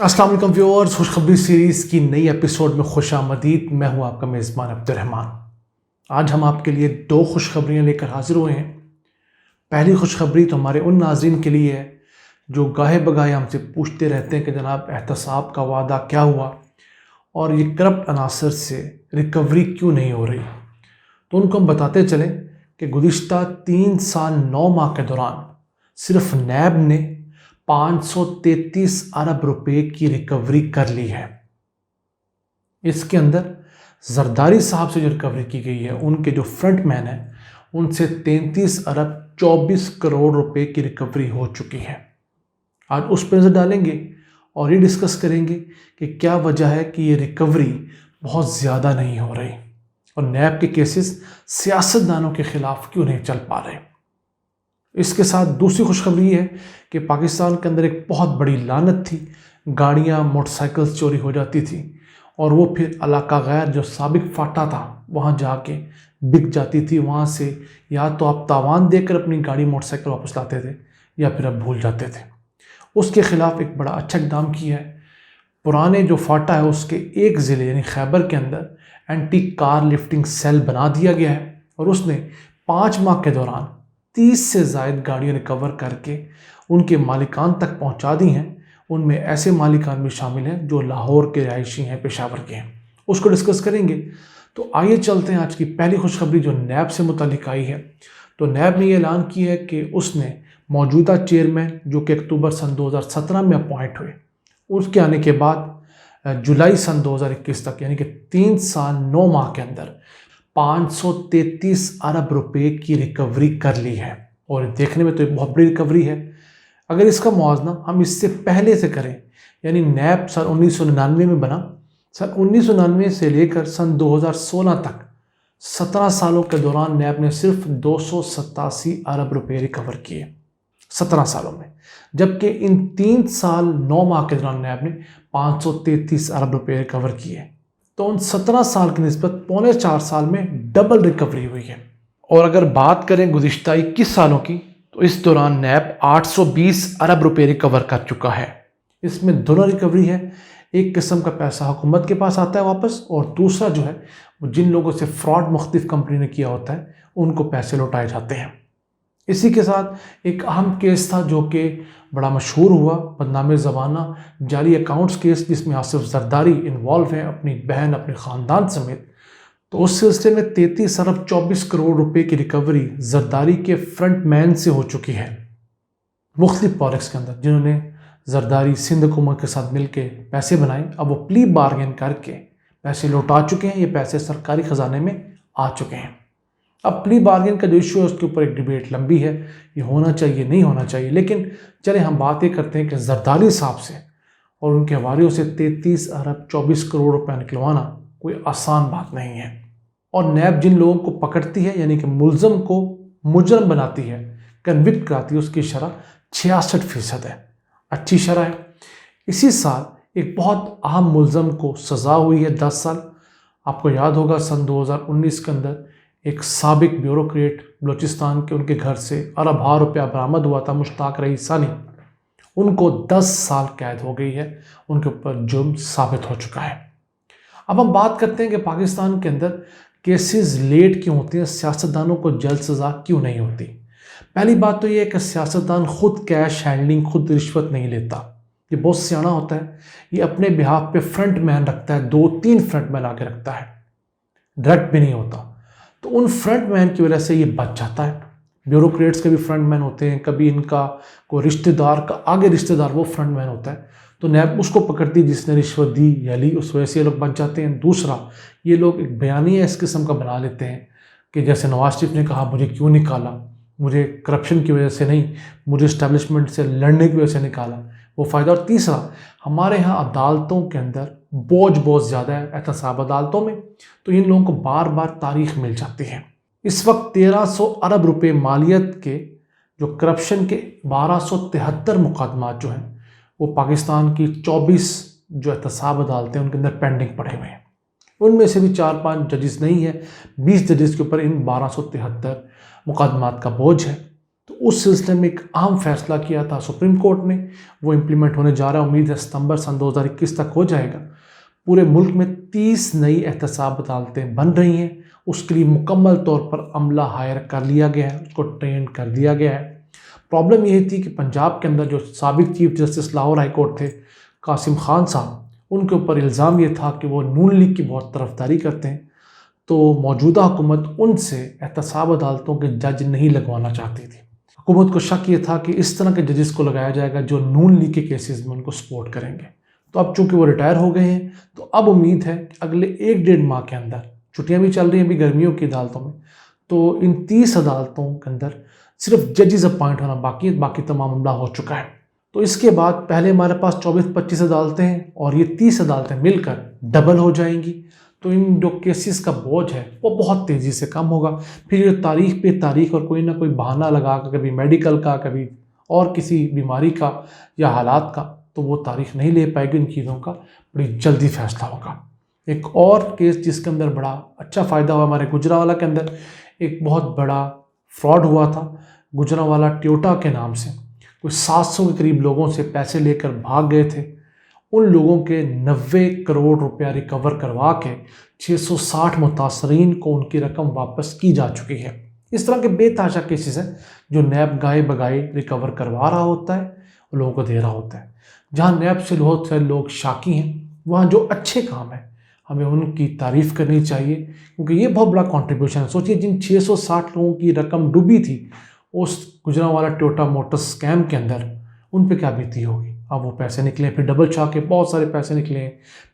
अस्सलाम वालेकुम व्यूअर्स, खुशखबरी सीरीज़ की नई एपिसोड में खुश आमदीद। मैं हूं आपका मेज़बान अब्दुर्रहमान। आज हम आपके लिए दो खुशखबरियां लेकर हाजिर हुए हैं। पहली खुशखबरी तो हमारे उन नाज़रीन के लिए है जो गाहे बगाहे हमसे पूछते रहते हैं कि जनाब एहतसाब का वादा क्या हुआ और ये करप्ट अनासर से रिकवरी क्यों नहीं हो रही। तो उनको हम बताते चलें कि गुज़िश्ता 3 साल 9 माह के दौरान सिर्फ नैब ने 533 अरब रुपए की रिकवरी कर ली है। इसके अंदर जरदारी साहब से जो रिकवरी की गई है, उनके जो फ्रंट मैन है उनसे 33 अरब 24 करोड़ रुपए की रिकवरी हो चुकी है। आज उस पर नजर डालेंगे और ये डिस्कस करेंगे कि क्या वजह है कि ये रिकवरी बहुत ज़्यादा नहीं हो रही और नैब के केसेस सियासतदानों के खिलाफ क्यों नहीं चल पा रहे। इसके साथ दूसरी खुशखबरी है कि पाकिस्तान के अंदर एक बहुत बड़ी लानत थी। गाड़ियाँ मोटरसाइकिल्स चोरी हो जाती थी और वो फिर इलाका गैर जो साबिक फाटा था वहाँ जाके बिक जाती थी। वहाँ से या तो आप तावान देकर अपनी गाड़ी मोटरसाइकिल वापस लाते थे या फिर आप भूल जाते थे। उसके ख़िलाफ़ एक बड़ा अच्छा इक़दाम किया है। पुराने जो फाटा है उसके एक ज़िले यानी खैबर के अंदर एंटी कार लिफ्टिंग सेल बना दिया गया है और उसने 5 माह के दौरान 30 से ज़ायद गाड़ियाँ रिकवर करके उनके मालिकान तक पहुंचा दी हैं। उनमें ऐसे मालिकान भी शामिल हैं जो लाहौर के रहायशी हैं, पेशावर के हैं। उसको डिस्कस करेंगे। तो आइए चलते हैं आज की पहली खुशखबरी जो नैब से मुतालिक आई है। तो नैब ने यह ऐलान किया है कि उसने मौजूदा चेयरमैन जो कि अक्टूबर सन 2017 में अपॉइंट हुए, उसके आने के बाद जुलाई सन 2021 तक यानी कि 3 साल 9 माह के अंदर 533 अरब रुपए की रिकवरी कर ली है और देखने में तो एक बहुत बड़ी रिकवरी है। अगर इसका मुआवजा हम इससे पहले से करें यानी नैब सन 1999 में बना, सन 1999 से लेकर सन 2016 तक 17 सालों के दौरान नैब ने सिर्फ 287 अरब रुपए रिकवर किए 17 सालों में, जबकि इन 3 साल 9 माह के दौरान नैब ने 533 अरब रुपए रिकवर किए। तो उन 17 साल की निस्बत पौने 4 साल में डबल रिकवरी हुई है। और अगर बात करें गुज़िश्ता 21 सालों की तो इस दौरान नैब 820 अरब रुपए रिकवर कर चुका है। इसमें दोनों रिकवरी है, एक किस्म का पैसा हुकूमत के पास आता है वापस और दूसरा जो है वो जिन लोगों से फ्रॉड मुख्तलिफ कंपनी ने किया होता है उनको पैसे लौटाए जाते हैं। इसी के साथ एक अहम केस था जो कि बड़ा मशहूर हुआ, बदनाम ज़माना जाली अकाउंट्स केस, जिसमें आसिफ जरदारी इन्वॉल्व हैं अपनी बहन अपने ख़ानदान समेत। तो उस सिलसिले में 33 अरब 24 करोड़ रुपए की रिकवरी जरदारी के फ्रंट मैन से हो चुकी है मुख्तलिफ प्रोजेक्ट्स के अंदर, जिन्होंने जरदारी सिंध हुकूमत के साथ मिलकर पैसे बनाए। अब वो प्ली बार्गेन करके पैसे लौटा चुके हैं। ये पैसे सरकारी ख़जाने में आ चुके हैं। अब प्ली बार्गेन का जो इशू है उसके ऊपर एक डिबेट लंबी है, ये होना चाहिए नहीं होना चाहिए, लेकिन चले हम बात ये करते हैं कि जरदारी साहब से और उनके हवालियों से 33 अरब 24 करोड़ रुपए निकलवाना कोई आसान बात नहीं है। और नैब जिन लोगों को पकड़ती है यानी कि मुलजम को मुजरम बनाती है, कन्विक्ट कराती है, उसकी शरह 66% है, अच्छी शरह है। इसी साल एक बहुत अहम मुलजम को सज़ा हुई है 10 साल। आपको याद होगा सन 2019 के अंदर एक साबिक ब्यूरोक्रेट बलूचिस्तान के उनके घर से अरब रुपया बरामद हुआ था, मुश्ताक रईसानी। उनको 10 साल कैद हो गई है, उनके ऊपर जुर्म साबित हो चुका है। अब हम बात करते हैं कि पाकिस्तान के अंदर केसेस लेट क्यों होते हैं, सियासतदानों को जल्द सज़ा क्यों नहीं होती। पहली बात तो ये है कि सियासतदान खुद कैश हैंडलिंग, खुद रिश्वत नहीं लेता। ये बहुत सियाना होता है, ये अपने बिहाफ पे फ्रंट मैन रखता है, 2-3 फ्रंट मैन आगे रखता है, डायरेक्ट भी नहीं होता। तो उन फ्रंट मैन की वजह से ये बच जाता है। ब्यूरोक्रेट्स के भी फ्रंट मैन होते हैं, कभी इनका कोई रिश्तेदार का आगे रिश्तेदार वो फ्रंट मैन होता है, तो नैब उसको पकड़ती जिसने रिश्वत दी या ली, उस वजह से ये लोग बच जाते हैं। दूसरा, ये लोग एक बयानिया इस किस्म का बना लेते हैं कि जैसे नवाज शरीफ ने कहा मुझे क्यों निकाला, मुझे करप्शन की वजह से नहीं, मुझे इस्टेब्लिशमेंट से लड़ने की वजह से निकाला, वो फ़ायदा। और तीसरा, हमारे यहाँ अदालतों के अंदर बोझ बहुत ज़्यादा है एहतसाब अदालतों में, तो इन लोगों को बार बार तारीख मिल जाती है। इस वक्त 1300 अरब रुपए मालियत के जो करप्शन के 1273 मुकदमा जो हैं वो पाकिस्तान की 24 जो एहतसाब अदालतें उनके अंदर पेंडिंग पड़े हुए हैं। उनमें से भी 4-5 जजेस नहीं है, 20 जजेस के ऊपर इन 1273 मुकदमात का बोझ है। तो उस सिलसिले में एक अहम फैसला किया था सुप्रीम कोर्ट ने, वो इम्प्लीमेंट होने जा रहा है। उम्मीद है सितंबर सन 2021 तक हो जाएगा। पूरे मुल्क में 30 नई एहतसाब अदालतें बन रही हैं। उसके लिए मुकम्मल तौर पर अमला हायर कर लिया गया है, उसको ट्रेन कर दिया गया है। प्रॉब्लम यही थी कि पंजाब के अंदर जो साबिक chief justice Lahore high court थे कासिम खान साहब, उनके ऊपर इल्ज़ाम ये था कि वो नून लीग की बहुत तरफदारी करते हैं। तो मौजूदा हुकूमत उनसे एहतसाब अदालतों के जज नहीं लगवाना चाहती थी। हुकूमत को शक ये था कि इस तरह के जजेस को लगाया जाएगा जो नून लीग के केसेस में उनको सपोर्ट करेंगे। तो अब चूंकि वो रिटायर हो गए हैं, तो अब उम्मीद है कि अगले 1-1.5 माह के अंदर, छुट्टियां भी चल रही हैं अभी गर्मियों की अदालतों में, तो इन 30 अदालतों के अंदर सिर्फ जजेस अपॉइंट होना बाकी है, बाकी तमाम मामला हो चुका है। तो इसके बाद पहले हमारे पास 24-25 अदालतें हैं और ये 30 अदालतें मिलकर डबल हो जाएंगी। तो इन जो केसेस का बोझ है वो बहुत तेज़ी से कम होगा। फिर ये तारीख पे तारीख और कोई ना कोई बहाना लगा कर, कभी मेडिकल का, कभी और किसी बीमारी का या हालात का, तो वो तारीख नहीं ले पाएगी। इन चीज़ों का बड़ी जल्दी फैसला होगा। एक और केस जिसके अंदर बड़ा अच्छा फ़ायदा हुआ, हमारे गुजरांवाला के अंदर एक बहुत बड़ा फ्रॉड हुआ था। गुजरांवाला टोयोटा के नाम से कोई 700 के करीब लोगों से पैसे लेकर भाग गए थे। उन लोगों के 90 करोड़ रुपया रिकवर करवा के 660 मुतासरीन को उनकी रकम वापस की जा चुकी है। इस तरह के बेतहाशा केसेस हैं जो नैब गाए बगाए रिकवर करवा रहा होता है और लोगों को दे रहा होता है। जहाँ नैब से बहुत सारे लोग शाकी हैं, वहाँ जो अच्छे काम है हमें उनकी तारीफ़ करनी चाहिए, क्योंकि ये बहुत बड़ा कंट्रीब्यूशन है। सोचिए, जिन 660 लोगों की रकम डूबी थी उस गुजरांवाला टोयोटा मोटर्स स्कैम के अंदर, उन पे क्या बीती होगी। अब वो पैसे निकले, फिर डबल छा के बहुत सारे पैसे निकले।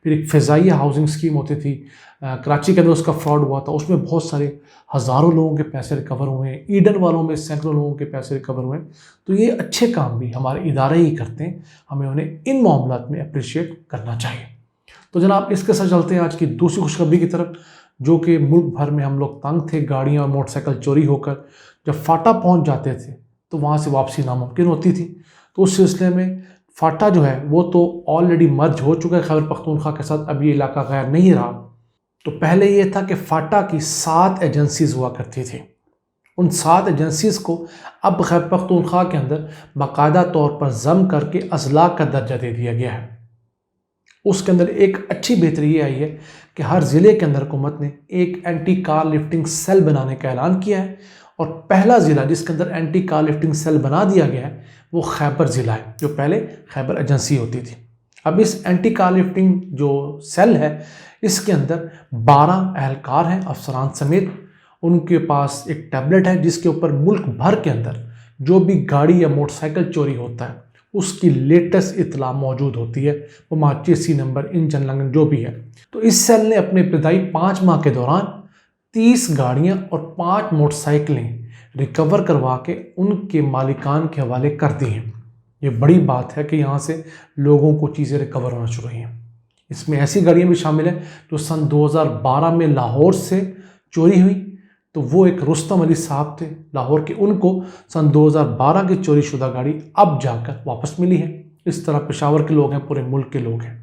फिर एक फ़िज़ाइया हाउसिंग स्कीम होती थी कराची के अंदर, उसका फ्रॉड हुआ था, उसमें बहुत सारे हज़ारों लोगों के पैसे रिकवर हुए हैं। ईडन वालों में सैकड़ों लोगों के पैसे रिकवर हुए हैं। तो ये अच्छे काम भी हमारे इदारे ही करते हैं, हमें उन्हें इन मामलों में अप्रिशिएट करना चाहिए। तो जनाब, इसके साथ चलते हैं आज की दूसरी खुशखबरी की तरफ, जो कि मुल्क भर में हम लोग तंग थे। गाड़ियाँ और मोटरसाइकिल चोरी होकर जब फाटा पहुँच जाते थे तो वहाँ से वापसी नामुमकिन होती थी। तो उस सिलसिले में फाटा जो है वो तो ऑलरेडी मर्ज हो चुका है खैबर पख्तूनख्वा के साथ, अब ये इलाका गैर नहीं रहा। तो पहले ये था कि फाटा की 7 एजेंसीज हुआ करती थी। उन 7 एजेंसीज को अब खैबर पख्तूनख्वा के अंदर बाकायदा तौर पर जम करके अजला का दर्जा दे दिया गया है। उसके अंदर एक अच्छी बेहतरी ये आई है कि हर ज़िले के अंदर हुकूमत ने एक एंटी कार लिफ्टिंग सेल बनाने का ऐलान किया है। और पहला ज़िला जिसके अंदर एंटी कार लिफ्टिंग सेल बना दिया गया है वो खैबर ज़िला है, जो पहले खैबर एजेंसी होती थी। अब इस एंटी कार लिफ्टिंग जो सेल है, इसके अंदर 12 एहलकार हैं अफसरान समेत। उनके पास एक टैबलेट है जिसके ऊपर मुल्क भर के अंदर जो भी गाड़ी या मोटरसाइकिल चोरी होता है उसकी लेटेस्ट इतला मौजूद होती है, वो माचिस सी नंबर, इंजन लंगन जो भी है। तो इस सेल ने अपने इब्तदाई 5 माह के दौरान 30 गाड़ियां और 5 मोटरसाइकिलें रिकवर करवा के उनके मालिकान के हवाले कर दी हैं। ये बड़ी बात है कि यहाँ से लोगों को चीज़ें रिकवर होना शुरू हुई हैं। इसमें ऐसी गाड़ियाँ भी शामिल हैं जो सन 2012 में लाहौर से चोरी हुई। तो वो एक रुस्तम अली साहब थे लाहौर के, उनको सन 2012 की चोरी शुदा गाड़ी अब जाकर वापस मिली है। इस तरह पेशावर के लोग हैं, पूरे मुल्क के लोग हैं।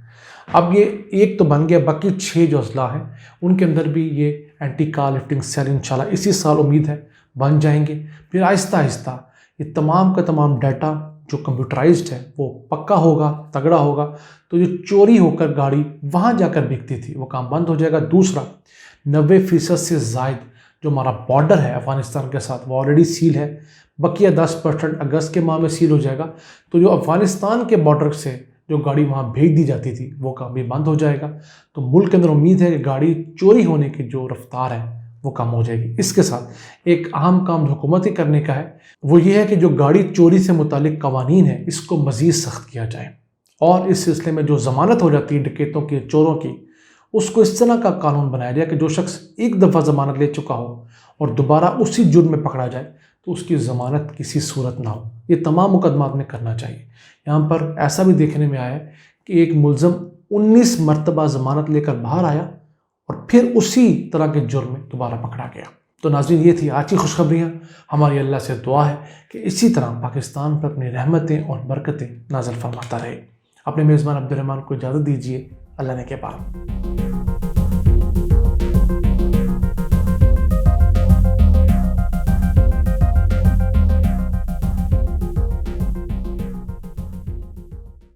अब ये एक तो बन गया, बाकी 6 जो अजला हैं उनके अंदर भी ये एंटी कार लिफ्टिंग सेल इंशाल्लाह इसी साल उम्मीद है बन जाएंगे। फिर आहिस्ता आहिस्ता ये तमाम का तमाम डाटा जो कंप्यूटराइज्ड है वो पक्का होगा, तगड़ा होगा। तो जो चोरी होकर गाड़ी वहाँ जाकर बिकती थी वो काम बंद हो जाएगा। दूसरा, 90% से ज़ायद जो हमारा बॉर्डर है अफ़गानिस्तान के साथ वो ऑलरेडी सील है। बकिया 10% अगस्त के माह में सील हो जाएगा। तो जो अफ़गानिस्तान के बॉर्डर से जो गाड़ी वहाँ भेज दी जाती थी वो काम भी बंद हो जाएगा। तो मुल्क के अंदर उम्मीद है कि गाड़ी चोरी होने की जो रफ्तार है वो कम हो जाएगी। इसके साथ एक अहम काम जो हुकूमत ही करने का है वो ये है कि जो गाड़ी चोरी से मुतालिक कवानीन है इसको मज़ीद सख्त किया जाए। और इस सिलसिले में जो ज़मानत हो जाती है डकैतों की, चोरों की, उसको इस तरह का कानून बनाया जाए कि जो शख्स एक दफ़ा ज़मानत ले चुका हो और दोबारा उसी जुर्म में पकड़ा जाए तो उसकी ज़मानत किसी सूरत ना हो। ये तमाम मुकदमात में करना चाहिए। यहाँ पर ऐसा भी देखने में आया है कि एक मुलज़म 19 मरतबा ज़मानत लेकर बाहर आया और फिर उसी तरह के जुर्म में दोबारा पकड़ा गया। तो नाज़रीन, ये थी आज की खुशखबरियाँ। हमारी अल्लाह से दुआ है कि इसी तरह पाकिस्तान पर अपनी रहमतें और बरकतें नाज़िल फरमाता रहे। अपने मेज़बान अब्दुर्रहमान को इजाज़त दीजिए। अल्लाह ने के बाद।